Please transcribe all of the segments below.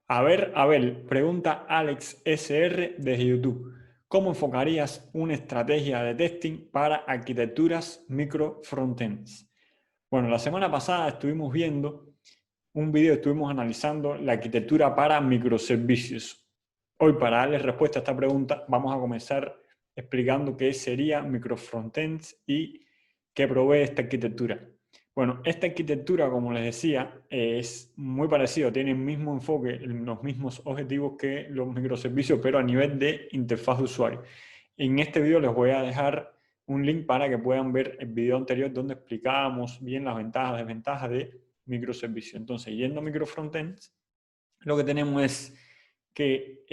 A ver, Abel, pregunta Alex SR desde YouTube. ¿Cómo enfocarías una estrategia de testing para arquitecturas micro frontends? Bueno, la semana pasada estuvimos viendo un video, estuvimos analizando la arquitectura para microservicios. Hoy, para darles respuesta a esta pregunta, vamos a comenzar explicando qué sería microfrontends y qué provee esta arquitectura. Bueno, esta arquitectura, como les decía, es muy parecido, tiene el mismo enfoque, los mismos objetivos que los microservicios, pero a nivel de interfaz de usuario. En este video les voy a dejar un link para que puedan ver el video anterior donde explicábamos bien las ventajas, desventajas de microservicios. Entonces, yendo a microfrontends, lo que tenemos es que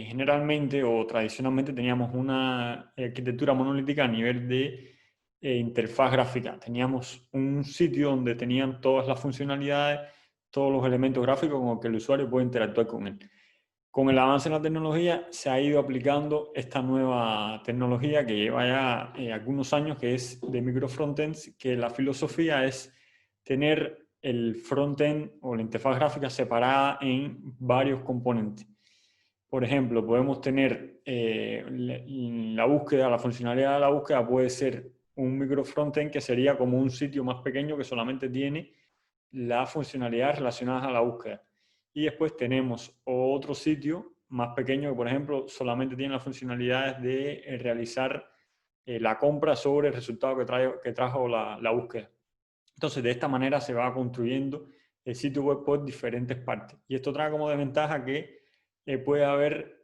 generalmente o tradicionalmente teníamos una arquitectura monolítica a nivel de interfaz gráfica. Teníamos un sitio donde tenían todas las funcionalidades, todos los elementos gráficos con los que el usuario puede interactuar con él. Con el avance en la tecnología se ha ido aplicando esta nueva tecnología que lleva ya algunos años, que es de microfrontends, que la filosofía es tener el frontend o la interfaz gráfica separada en varios componentes. Por ejemplo, podemos tener la búsqueda, la funcionalidad de la búsqueda puede ser un microfrontend que sería como un sitio más pequeño que solamente tiene las funcionalidades relacionadas a la búsqueda. Y después tenemos otro sitio más pequeño que, por ejemplo, solamente tiene las funcionalidades de realizar la compra sobre el resultado que trajo la búsqueda. Entonces, de esta manera se va construyendo el sitio web por diferentes partes. Y esto trae como desventaja que puede haber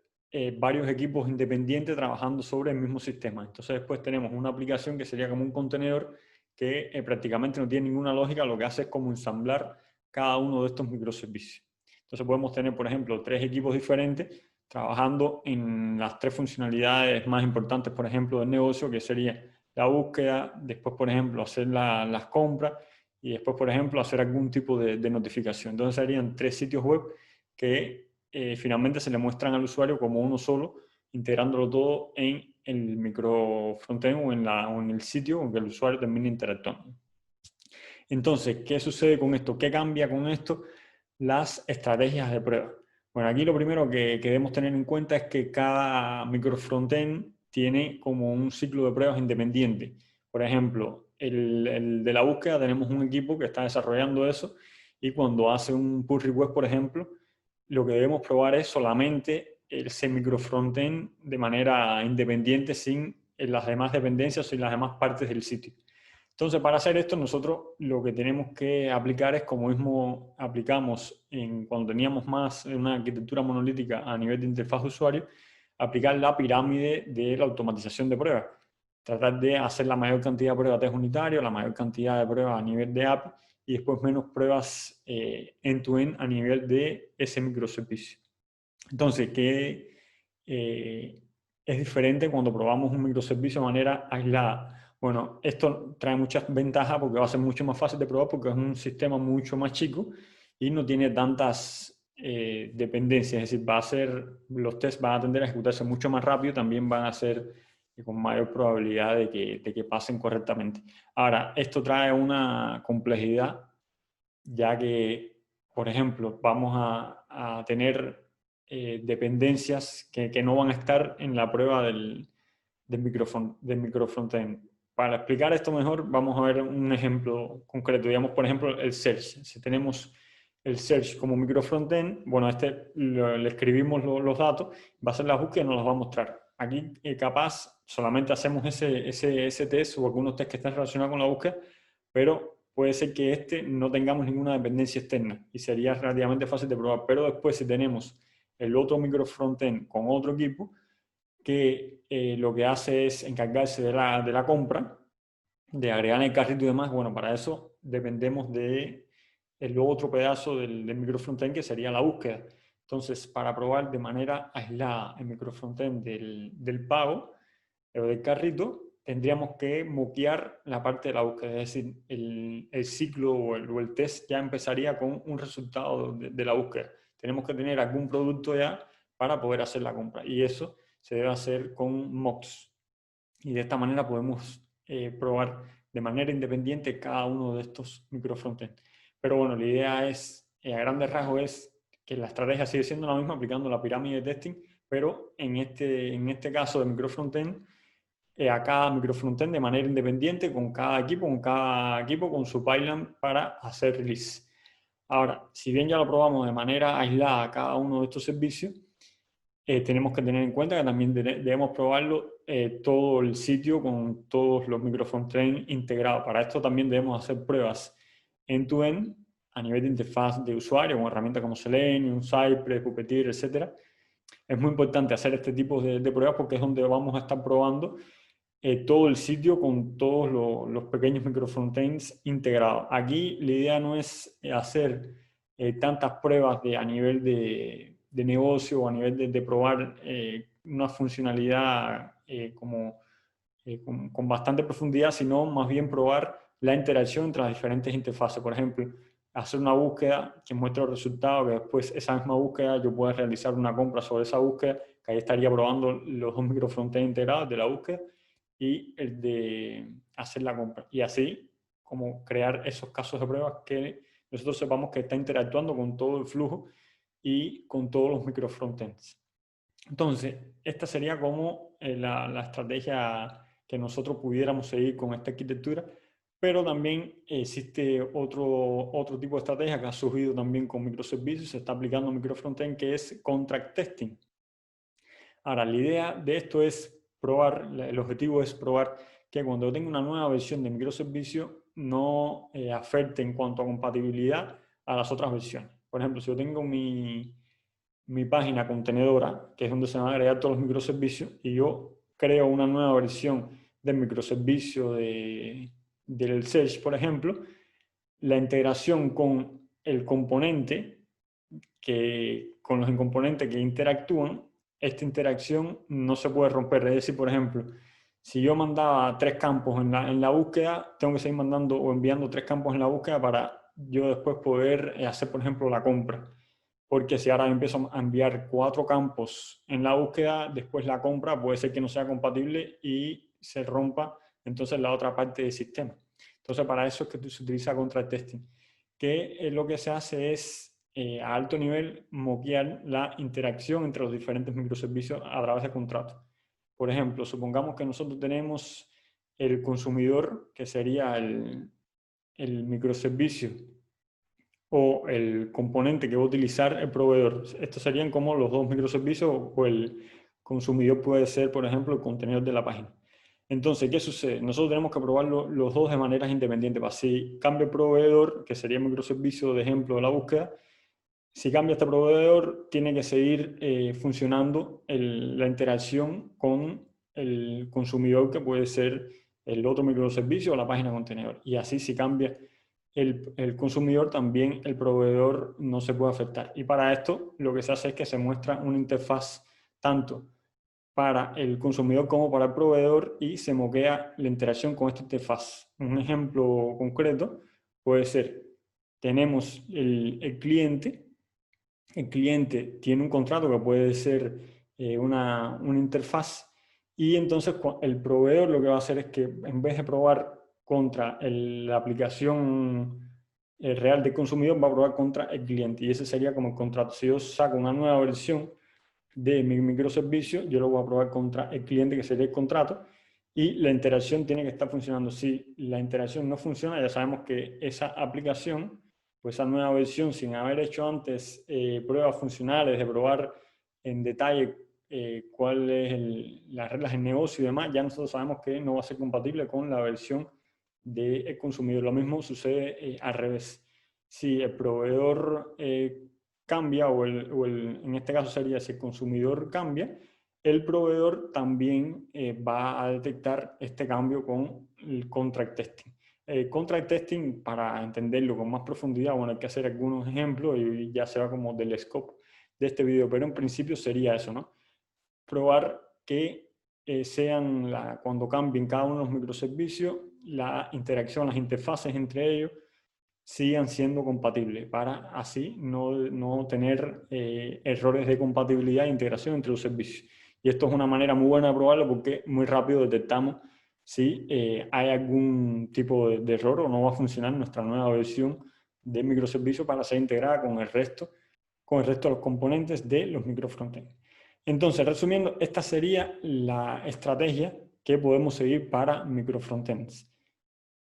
varios equipos independientes trabajando sobre el mismo sistema. Entonces, después tenemos una aplicación que sería como un contenedor que prácticamente no tiene ninguna lógica, lo que hace es como ensamblar cada uno de estos microservicios. Entonces, podemos tener, por ejemplo, 3 equipos diferentes trabajando en las 3 funcionalidades más importantes, por ejemplo, del negocio, que sería la búsqueda, después, por ejemplo, hacer las compras y después, por ejemplo, hacer algún tipo de notificación. Entonces serían 3 sitios web que finalmente se le muestran al usuario como uno solo, integrándolo todo en el micro frontend o en el sitio con que el usuario termine interactuando. Entonces, ¿qué sucede con esto? ¿Qué cambia con esto? Las estrategias de prueba. Bueno, aquí lo primero que debemos tener en cuenta es que cada microfrontend tiene como un ciclo de pruebas independiente. Por ejemplo, el de la búsqueda tenemos un equipo que está desarrollando eso y cuando hace un pull request, por ejemplo, lo que debemos probar es solamente ese microfrontend de manera independiente sin las demás dependencias y las demás partes del sitio. Entonces, para hacer esto, nosotros lo que tenemos que aplicar es como mismo aplicamos cuando teníamos más una arquitectura monolítica a nivel de interfaz de usuario, aplicar la pirámide de la automatización de pruebas. Tratar de hacer la mayor cantidad de pruebas test unitario, la mayor cantidad de pruebas a nivel de app y después menos pruebas end-to-end a nivel de ese microservicio. Entonces, ¿qué es diferente cuando probamos un microservicio de manera aislada? Bueno, esto trae muchas ventajas porque va a ser mucho más fácil de probar porque es un sistema mucho más chico y no tiene tantas dependencias. Es decir, los tests van a tender a ejecutarse mucho más rápido, también van a ser con mayor probabilidad de que pasen correctamente. Ahora, esto trae una complejidad, ya que, por ejemplo, vamos a tener dependencias que no van a estar en la prueba del microfrontend. Para explicar esto mejor, vamos a ver un ejemplo concreto. Digamos, por ejemplo, el search. Si tenemos el search como microfrontend, bueno, le escribimos los datos, va a hacer la búsqueda y nos los va a mostrar. Aquí, capaz, solamente hacemos ese test o algunos test que están relacionados con la búsqueda, pero puede ser que no tengamos ninguna dependencia externa y sería relativamente fácil de probar. Pero después, si tenemos el otro microfrontend con otro equipo, que lo que hace es encargarse de la compra, de agregar en el carrito y demás. Bueno, para eso dependemos de el otro pedazo del microfrontend que sería la búsqueda. Entonces, para probar de manera aislada el microfrontend del pago o del carrito, tendríamos que moquear la parte de la búsqueda, es decir, el ciclo o el test ya empezaría con un resultado de la búsqueda. Tenemos que tener algún producto ya para poder hacer la compra y eso se debe hacer con mocks. Y de esta manera podemos probar de manera independiente cada uno de estos microfrontends. Pero bueno, la idea es, a grandes rasgos, es que la estrategia sigue siendo la misma, aplicando la pirámide de testing, pero en este caso de microfrontend, a cada microfrontend de manera independiente, con cada equipo con su pipeline para hacer release. Ahora, si bien ya lo probamos de manera aislada cada uno de estos servicios, tenemos que tener en cuenta que también debemos probarlo todo el sitio con todos los microfrontend integrados. Para esto también debemos hacer pruebas end-to-end a nivel de interfaz de usuario, con herramientas como Selenium, Cypress, Puppeteer, etc. Es muy importante hacer este tipo de pruebas porque es donde vamos a estar probando todo el sitio con todos los pequeños microfrontends integrados. Aquí la idea no es hacer tantas pruebas a nivel de negocio o a nivel de probar una funcionalidad con bastante profundidad, sino más bien probar la interacción entre las diferentes interfaces. Por ejemplo, hacer una búsqueda que muestre los resultados, que después esa misma búsqueda yo pueda realizar una compra sobre esa búsqueda, que ahí estaría probando los dos microfrontends integrados de la búsqueda y el de hacer la compra. Y así como crear esos casos de pruebas que nosotros sepamos que está interactuando con todo el flujo y con todos los microfrontends. Entonces, esta sería como la estrategia que nosotros pudiéramos seguir con esta arquitectura, pero también existe otro tipo de estrategia que ha surgido también con microservicios, se está aplicando microfrontend, que es contract testing. Ahora, la idea de esto es probar, el objetivo es probar que cuando tenga una nueva versión de microservicio no afecte en cuanto a compatibilidad a las otras versiones. Por ejemplo, si yo tengo mi página contenedora, que es donde se van a agregar todos los microservicios, y yo creo una nueva versión del microservicio del Search, por ejemplo, la integración con el componente, con los componentes que interactúan, esta interacción no se puede romper. Es decir, por ejemplo, si yo mandaba 3 campos en la búsqueda, tengo que seguir mandando o enviando 3 campos en la búsqueda para yo después poder hacer, por ejemplo, la compra. Porque si ahora empiezo a enviar 4 campos en la búsqueda, después la compra puede ser que no sea compatible y se rompa entonces la otra parte del sistema. Entonces, para eso es que se utiliza contract testing, que lo que se hace es a alto nivel moquear la interacción entre los diferentes microservicios a través de contratos. Por ejemplo, supongamos que nosotros tenemos el consumidor, que sería el microservicio o el componente que va a utilizar el proveedor. Estos serían como los dos microservicios, o el consumidor puede ser, por ejemplo, el contenedor de la página. Entonces, ¿qué sucede? Nosotros tenemos que probarlo los dos de maneras independientes. Si cambia el proveedor, que sería el microservicio de ejemplo de la búsqueda, si cambia este proveedor, tiene que seguir funcionando la interacción con el consumidor, que puede ser el otro microservicio o la página contenedor. Y así, si cambia el consumidor, también el proveedor no se puede afectar. Y para esto, lo que se hace es que se muestra una interfaz tanto para el consumidor como para el proveedor y se moquea la interacción con esta interfaz. Un ejemplo concreto puede ser, tenemos el cliente. El cliente tiene un contrato que puede ser una interfaz, y entonces el proveedor lo que va a hacer es que en vez de probar contra la aplicación real del consumidor, va a probar contra el cliente, y ese sería como el contrato. Si yo saco una nueva versión de mi microservicio, yo lo voy a probar contra el cliente, que sería el contrato, y la interacción tiene que estar funcionando. Si la interacción no funciona, ya sabemos que esa aplicación, pues esa nueva versión, sin haber hecho antes pruebas funcionales, de probar en detalle cuáles las reglas del negocio y demás, ya nosotros sabemos que no va a ser compatible con la versión del consumidor. Lo mismo sucede al revés. Si el proveedor cambia, en este caso sería si el consumidor cambia, el proveedor también va a detectar este cambio con el contract testing. Contract testing, para entenderlo con más profundidad, bueno, hay que hacer algunos ejemplos y ya se va como del scope de este video, pero en principio sería eso, ¿no? Probar que cuando cambien cada uno de los microservicios, la interacción, las interfaces entre ellos sigan siendo compatibles, para así no tener errores de compatibilidad e integración entre los servicios. Y esto es una manera muy buena de probarlo, porque muy rápido detectamos si hay algún tipo de error o no va a funcionar nuestra nueva versión de microservicio para ser integrada con el resto con el resto de los componentes de los microfrontends. Entonces, resumiendo, esta sería la estrategia que podemos seguir para microfrontends.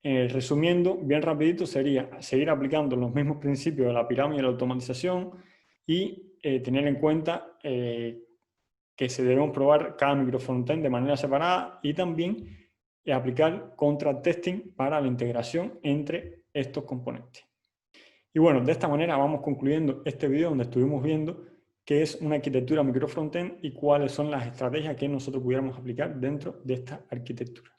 Resumiendo, bien rapidito, sería seguir aplicando los mismos principios de la pirámide de la automatización y tener en cuenta que se debemos probar cada microfrontend de manera separada y también aplicar contract testing para la integración entre estos componentes. Y bueno, de esta manera vamos concluyendo este video donde estuvimos viendo qué es una arquitectura microfrontend y cuáles son las estrategias que nosotros pudiéramos aplicar dentro de esta arquitectura.